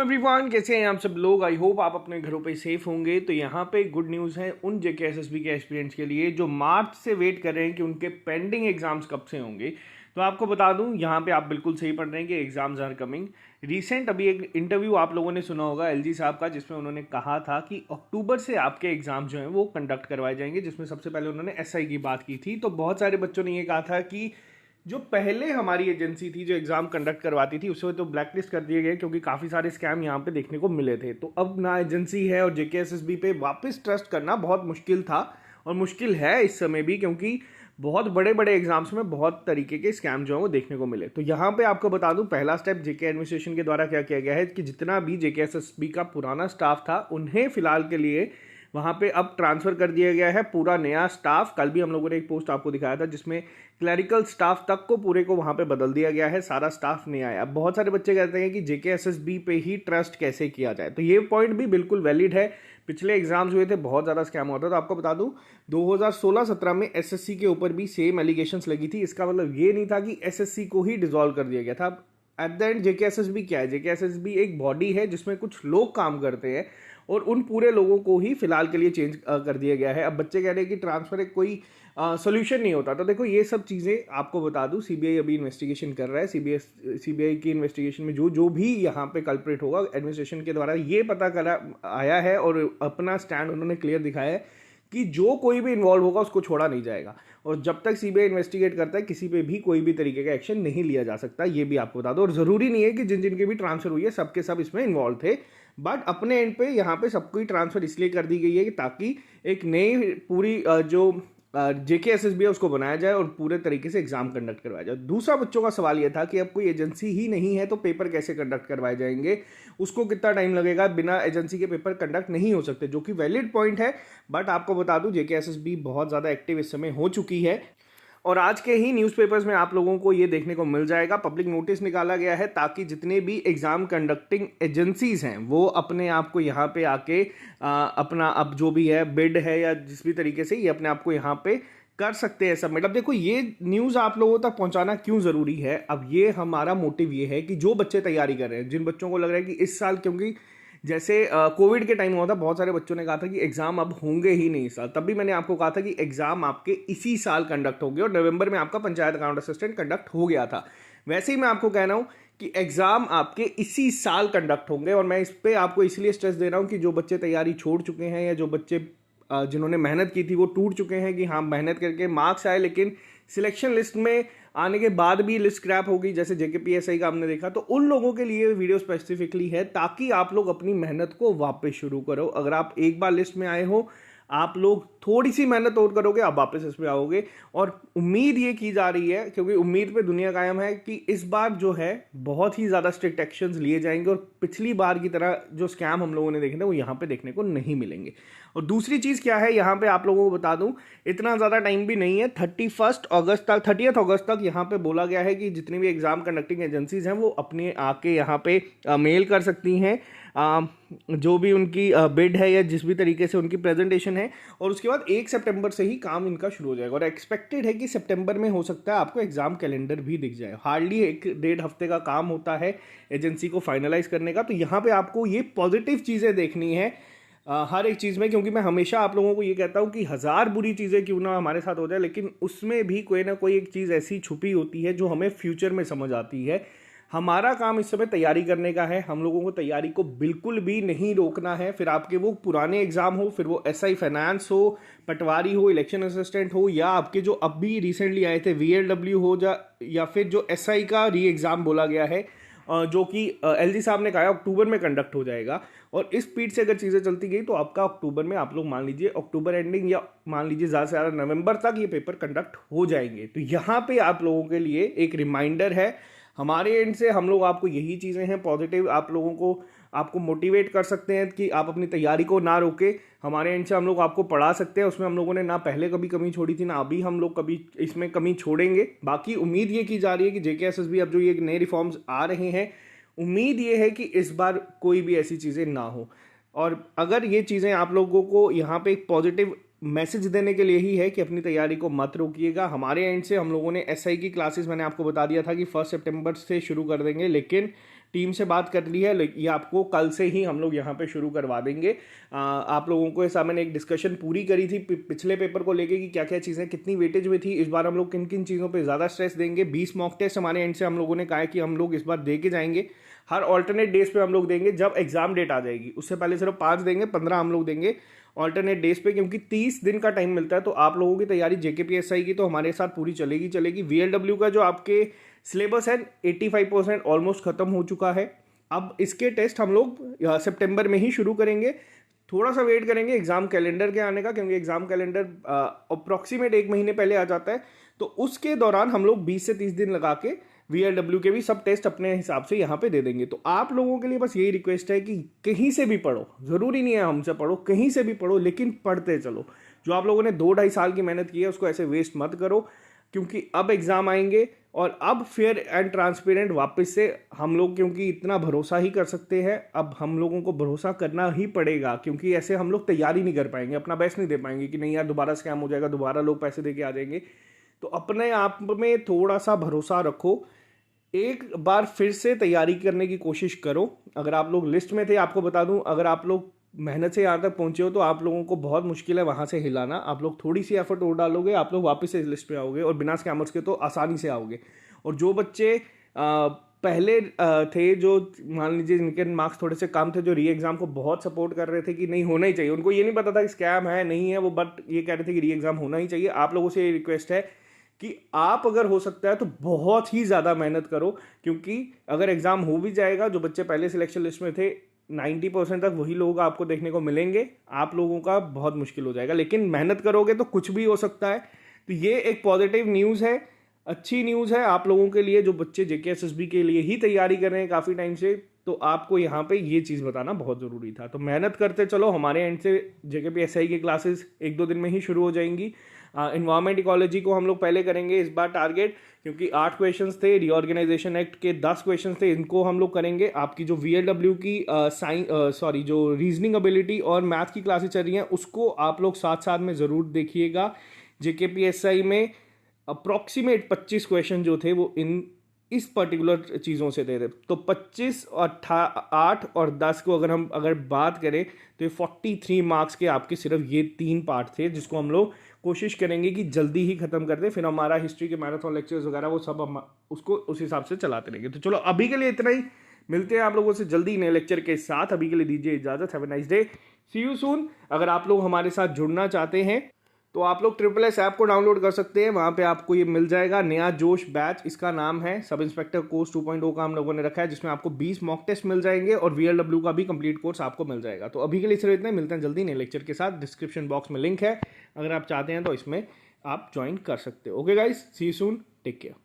Everyone, कैसे हैं आप सब लोग। आई होप आप अपने घरों पे सेफ होंगे। तो यहाँ पे गुड न्यूज़ है उन जेके एसएसबी के एस्पिरेंट्स के लिए जो मार्च से वेट कर रहे हैं कि उनके पेंडिंग एग्जाम्स कब से होंगे। तो आपको बता दूं, यहाँ पे आप बिल्कुल सही पढ़ रहे हैं कि एग्जाम्स आर कमिंग। रिसेंट अभी एक इंटरव्यू आप लोगों ने सुना होगा एलजी साहब का, जिसमें उन्होंने कहा था कि अक्टूबर से आपके एग्जाम जो हैं वो कंडक्ट करवाए जाएंगे, जिसमें सबसे पहले उन्होंने एसआई की बात की थी। तो बहुत सारे बच्चों ने ये कहा था कि जो पहले हमारी एजेंसी थी जो एग्ज़ाम कंडक्ट करवाती थी उसे तो ब्लैकलिस्ट कर दिए गए, क्योंकि काफ़ी सारे स्कैम यहाँ पे देखने को मिले थे। तो अब ना एजेंसी है और जेकेएसएसबी पे वापस ट्रस्ट करना बहुत मुश्किल था और मुश्किल है इस समय भी, क्योंकि बहुत बड़े बड़े एग्जाम्स में बहुत तरीके के स्कैम जो है वो देखने को मिले। तो यहाँ पे आपको बता दूं, पहला स्टेप जेके एडमिनिस्ट्रेशन के द्वारा क्या किया गया है कि जितना भी जेकेएसएसबी का पुराना स्टाफ था उन्हें फिलहाल के लिए वहाँ पे अब ट्रांसफ़र कर दिया गया है पूरा नया स्टाफ। कल भी हम लोगों ने एक पोस्ट आपको दिखाया था जिसमें क्लरिकल स्टाफ तक को पूरे को वहाँ पे बदल दिया गया है, सारा स्टाफ नया है। अब बहुत सारे बच्चे कहते हैं कि जेकेएसएसबी पे ही ट्रस्ट कैसे किया जाए, तो ये पॉइंट भी बिल्कुल वैलिड है। पिछले एग्जाम्स हुए थे, बहुत ज़्यादा स्कैम हुआ था। तो आपको बता दूं 2016-17 में एसएससी के ऊपर भी सेम एलिगेशंस लगी थी। इसका मतलब ये नहीं था कि एसएससी को ही डिसॉल्व कर दिया गया था। एट द एंड जेकेएसएसबी क्या है? जेकेएसएसबी एक बॉडी है जिसमें कुछ लोग काम करते हैं और उन पूरे लोगों को ही फिलहाल के लिए चेंज कर दिया गया है। अब बच्चे कह रहे हैं कि ट्रांसफर एक कोई सोल्यूशन नहीं होता। तो देखो, ये सब चीज़ें आपको बता दूं, सीबीआई अभी इन्वेस्टिगेशन कर रहा है। सीबीआई की इन्वेस्टिगेशन में जो भी यहाँ पे कल्प्रिट होगा, एडमिनिस्ट्रेशन के द्वारा ये पता करा आया है और अपना स्टैंड उन्होंने क्लियर दिखाया है कि जो कोई भी इन्वॉल्व होगा उसको छोड़ा नहीं जाएगा। और जब तक सीबीआई इन्वेस्टिगेट करता है किसी पे भी कोई भी तरीके का एक्शन नहीं लिया जा सकता, ये भी आपको बता दो। और ज़रूरी नहीं है कि जिन जिनके भी ट्रांसफर हुई है सबके सब इसमें इन्वॉल्व थे, बट अपने एंड पे यहाँ पे सबको ही ट्रांसफर इसलिए कर दी गई है कि ताकि एक नई पूरी जो जेकेएसएसबी है उसको बनाया जाए और पूरे तरीके से एग्जाम कंडक्ट करवाया जाए। दूसरा बच्चों का सवाल यह था कि अब कोई एजेंसी ही नहीं है तो पेपर कैसे कंडक्ट करवाए जाएंगे, उसको कितना टाइम लगेगा, बिना एजेंसी के पेपर कंडक्ट नहीं हो सकते, जो कि वैलिड पॉइंट है। बट आपको बता दूं, जेकेएसएसबी बहुत ज़्यादा एक्टिव इस समय हो चुकी है और आज के ही न्यूज़पेपर्स में आप लोगों को ये देखने को मिल जाएगा। पब्लिक नोटिस निकाला गया है ताकि जितने भी एग्ज़ाम कंडक्टिंग एजेंसीज हैं वो अपने आप को यहाँ पे आके अपना अब जो भी है बिड है या जिस भी तरीके से ये अपने आप को यहाँ पे कर सकते हैं सबमिट। अब देखो, ये न्यूज़ आप लोगों तक पहुँचाना क्यों ज़रूरी है। अब ये हमारा मोटिव ये है कि जो बच्चे तैयारी कर रहे हैं, जिन बच्चों को लग रहा है कि इस साल, क्योंकि जैसे कोविड के टाइम हुआ था, बहुत सारे बच्चों ने कहा था कि एग्जाम अब होंगे ही नहीं इस साल। तब भी मैंने आपको कहा था कि एग्जाम आपके इसी साल कंडक्ट होंगे और नवंबर में आपका पंचायत अकाउंट असिस्टेंट कंडक्ट हो गया था। वैसे ही मैं आपको कह रहा हूं कि एग्जाम आपके इसी साल कंडक्ट होंगे। और मैं इस पर आपको इसलिए स्ट्रेस दे रहा हूं कि जो बच्चे तैयारी छोड़ चुके हैं या जो बच्चे जिन्होंने मेहनत की थी वो टूट चुके हैं कि हाँ मेहनत करके मार्क्स आए लेकिन सिलेक्शन लिस्ट में आने के बाद भी लिस्ट क्रैप हो गई, जैसे जेकेपीएसआई का हमने देखा, तो उन लोगों के लिए वीडियो स्पेसिफिकली है ताकि आप लोग अपनी मेहनत को वापस शुरू करो। अगर आप एक बार लिस्ट में आए हो, आप लोग थोड़ी सी मेहनत और करोगे, आप वापस इसमें आओगे। और उम्मीद ये की जा रही है, क्योंकि उम्मीद पे दुनिया कायम है, कि इस बार जो है बहुत ही ज़्यादा स्ट्रिक्ट एक्शंस लिए जाएंगे और पिछली बार की तरह जो स्कैम हम लोगों ने देखे थे वो यहाँ पे देखने को नहीं मिलेंगे। और दूसरी चीज़ क्या है, यहाँ पे आप लोगों को बता दूँ, इतना ज़्यादा टाइम भी नहीं है। 30 अगस्त तक यहाँ पे बोला गया है कि जितनी भी एग्ज़ाम कंडक्टिंग एजेंसीज हैं वो अपने आके यहाँ पे मेल कर सकती हैं जो भी उनकी बिड है या जिस भी तरीके से उनकी प्रेजेंटेशन है। और उसके बाद 1 सितंबर से ही काम इनका शुरू हो जाएगा और एक्सपेक्टेड है कि सितंबर में हो सकता है आपको एग्जाम कैलेंडर भी दिख जाए। हार्डली 1-1.5 हफ्ते का काम होता है एजेंसी को फाइनलाइज करने का। तो यहाँ पे आपको ये पॉजिटिव चीज़ें देखनी है हर एक चीज़ में, क्योंकि मैं हमेशा आप लोगों को ये कहता हूँ कि 1000 बुरी चीज़ें क्यों ना हमारे साथ हो जाए, लेकिन उसमें भी कोई ना कोई एक चीज़ ऐसी छुपी होती है जो हमें फ्यूचर में समझ आती है। हमारा काम इस समय तैयारी करने का है। हम लोगों को तैयारी को बिल्कुल भी नहीं रोकना है। फिर आपके वो पुराने एग्जाम हो, फिर वो एसआई फाइनेंस हो, पटवारी हो, इलेक्शन असिस्टेंट हो, या आपके जो अब भी रिसेंटली आए थे वीएलडब्ल्यू हो या फिर जो एसआई का री एग्ज़ाम बोला गया है जो कि एलजी साहब ने कहा अक्टूबर में कंडक्ट हो जाएगा। और इस स्पीड से अगर चीज़ें चलती गई तो आपका अक्टूबर में, आप लोग मान लीजिए अक्टूबर एंडिंग या मान लीजिए ज़्यादा से ज़्यादा नवंबर तक ये पेपर कंडक्ट हो जाएंगे। तो यहाँ पे आप लोगों के लिए एक रिमाइंडर है हमारे एंड से। हम लोग आपको यही चीज़ें हैं पॉजिटिव, आप लोगों को आपको मोटिवेट कर सकते हैं कि आप अपनी तैयारी को ना रोके। हमारे एंड से हम लोग आपको पढ़ा सकते हैं, उसमें हम लोगों ने ना पहले कभी कमी छोड़ी थी ना अभी हम लोग कभी इसमें कमी छोड़ेंगे। बाकी उम्मीद ये की जा रही है कि जेकेएसएसबी अब जो ये नए रिफॉर्म्स आ रहे हैं, उम्मीद ये है कि इस बार कोई भी ऐसी चीज़ें ना हो। और अगर ये चीज़ें आप लोगों को यहाँ पे एक पॉजिटिव मैसेज देने के लिए ही है कि अपनी तैयारी को मत रोकिएगा। हमारे एंड से हम लोगों ने एसआई की क्लासेस, मैंने आपको बता दिया था कि 1 सितंबर से शुरू कर देंगे, लेकिन टीम से बात कर ली है, ये आपको कल से ही हम लोग यहाँ पे शुरू करवा देंगे। आप लोगों को ऐसा मैंने एक डिस्कशन पूरी करी थी पिछले पेपर को लेके कि क्या क्या चीज़ें कितनी वेटेज में थी, इस बार हम लोग किन किन चीज़ों पे ज़्यादा स्ट्रेस देंगे। 20 मॉक टेस्ट हमारे एंड से हम लोगों ने कहा है कि हम लोग इस बार दे के जाएंगे, हर ऑल्टरनेट डेज पे हम लोग देंगे जब एग्जाम डेट आ जाएगी। उससे पहले सिर्फ 5 देंगे, 15 हम लोग देंगे ऑल्टरनेट डेज पे, क्योंकि 30 दिन का टाइम मिलता है। तो आप लोगों की तैयारी जेकेपीएसआई की तो हमारे साथ पूरी चलेगी। वीएलडब्ल्यू का जो आपके सिलेबस है 85% ऑलमोस्ट खत्म हो चुका है। अब इसके टेस्ट हम लोग सितंबर में ही शुरू करेंगे। थोड़ा सा वेट करेंगे एग्जाम कैलेंडर के आने का, क्योंकि एग्जाम कैलेंडर अप्रॉक्सीमेट 1 महीने पहले आ जाता है। तो उसके दौरान हम लोग 20 से 30 दिन लगा के वीएलडब्ल्यू के भी सब टेस्ट अपने हिसाब से यहाँ पे दे देंगे। तो आप लोगों के लिए बस यही रिक्वेस्ट है कि कहीं से भी पढ़ो, ज़रूरी नहीं है हमसे पढ़ो, कहीं से भी पढ़ो, लेकिन पढ़ते चलो। जो आप लोगों ने 2-2.5 साल की मेहनत की है उसको ऐसे वेस्ट मत करो, क्योंकि अब एग्ज़ाम आएंगे और अब फेयर एंड ट्रांसपेरेंट वापस से हम लोग, क्योंकि इतना भरोसा ही कर सकते हैं, अब हम लोगों को भरोसा करना ही पड़ेगा, क्योंकि ऐसे हम लोग तैयारी नहीं कर पाएंगे, अपना बेस्ट नहीं दे पाएंगे कि नहीं यार दोबारा स्कैम हो जाएगा, दोबारा लोग पैसे दे के आ जाएंगे। तो अपने आप में थोड़ा सा भरोसा रखो, एक बार फिर से तैयारी करने की कोशिश करो। अगर आप लोग लिस्ट में थे, आपको बता दूं, अगर आप लोग मेहनत से यहाँ तक पहुँचे हो तो आप लोगों को बहुत मुश्किल है वहाँ से हिलाना। आप लोग थोड़ी सी एफर्ट और डालोगे, आप लोग वापस से इस लिस्ट पे आओगे और बिना स्कैमर्स के तो आसानी से आओगे। और जो बच्चे पहले थे, जो मान लीजिए जिनके मार्क्स थोड़े से कम थे, जो री एग्ज़ाम को बहुत सपोर्ट कर रहे थे कि नहीं होना ही चाहिए, उनको ये नहीं पता था कि स्कैम है नहीं है वो, बट ये कह रहे थे कि री एग्ज़ाम होना ही चाहिए। आप लोगों से ये रिक्वेस्ट है कि आप अगर हो सकता है तो बहुत ही ज़्यादा मेहनत करो, क्योंकि अगर एग्ज़ाम हो भी जाएगा, जो बच्चे पहले सिलेक्शन लिस्ट में थे 90% तक वही लोग आपको देखने को मिलेंगे। आप लोगों का बहुत मुश्किल हो जाएगा, लेकिन मेहनत करोगे तो कुछ भी हो सकता है। तो ये एक पॉजिटिव न्यूज़ है, अच्छी न्यूज़ है आप लोगों के लिए जो बच्चे जेकेएसएसबी के लिए ही तैयारी कर रहे हैं काफ़ी टाइम से। तो आपको यहाँ पे ये चीज़ बताना बहुत ज़रूरी था। तो मेहनत करते चलो, हमारे एंड से जेकेपीएसआई की क्लासेस 1-2 दिन में ही शुरू हो जाएंगी। इन्वायरमेंट इकोलॉजी को हम लोग पहले करेंगे इस बार टारगेट, क्योंकि 8 क्वेश्चंस थे, रीऑर्गेनाइजेशन एक्ट के 10 क्वेश्चंस थे, इनको हम लोग करेंगे। आपकी जो वीएलडब्ल्यू की जो रीजनिंग एबिलिटी और मैथ की क्लासेस चल रही हैं उसको आप लोग साथ साथ में ज़रूर देखिएगा। जेकेपीएसआई में अप्रॉक्सीमेट 25 क्वेश्चन जो थे वो इस पर्टिकुलर चीज़ों से थे। तो 25 और 8 और 10 को अगर बात करें तो ये 43 मार्क्स के आपके सिर्फ ये 3 पार्ट थे, जिसको हम लोग कोशिश करेंगे कि जल्दी ही खत्म कर दें। फिर हमारा हिस्ट्री के मैराथन लेक्चर्स वगैरह वो सब हम उसको उस हिसाब से चलाते रहेंगे। तो चलो अभी के लिए इतना ही, मिलते हैं आप लोगों से जल्दी नए लेक्चर के साथ। अभी के लिए दीजिए इजाज़त। Have a nice day, see you soon. अगर आप लोग हमारे साथ जुड़ना चाहते हैं तो आप लोग SSS ऐप को डाउनलोड कर सकते हैं, वहाँ पे आपको ये मिल जाएगा, नया जोश बैच इसका नाम है। सब इंस्पेक्टर कोर्स 2.0 का हम लोगों ने रखा है, जिसमें आपको 20 मॉक टेस्ट मिल जाएंगे और वीएलडब्ल्यू का भी कंप्लीट कोर्स आपको मिल जाएगा। तो अभी के लिए सिर्फ इतना, मिलते हैं जल्दी नए लेक्चर के साथ। डिस्क्रिप्शन बॉक्स में लिंक है, अगर आप चाहते हैं तो इसमें आप ज्वाइन कर सकते हो। Okay guys, see you soon, take care.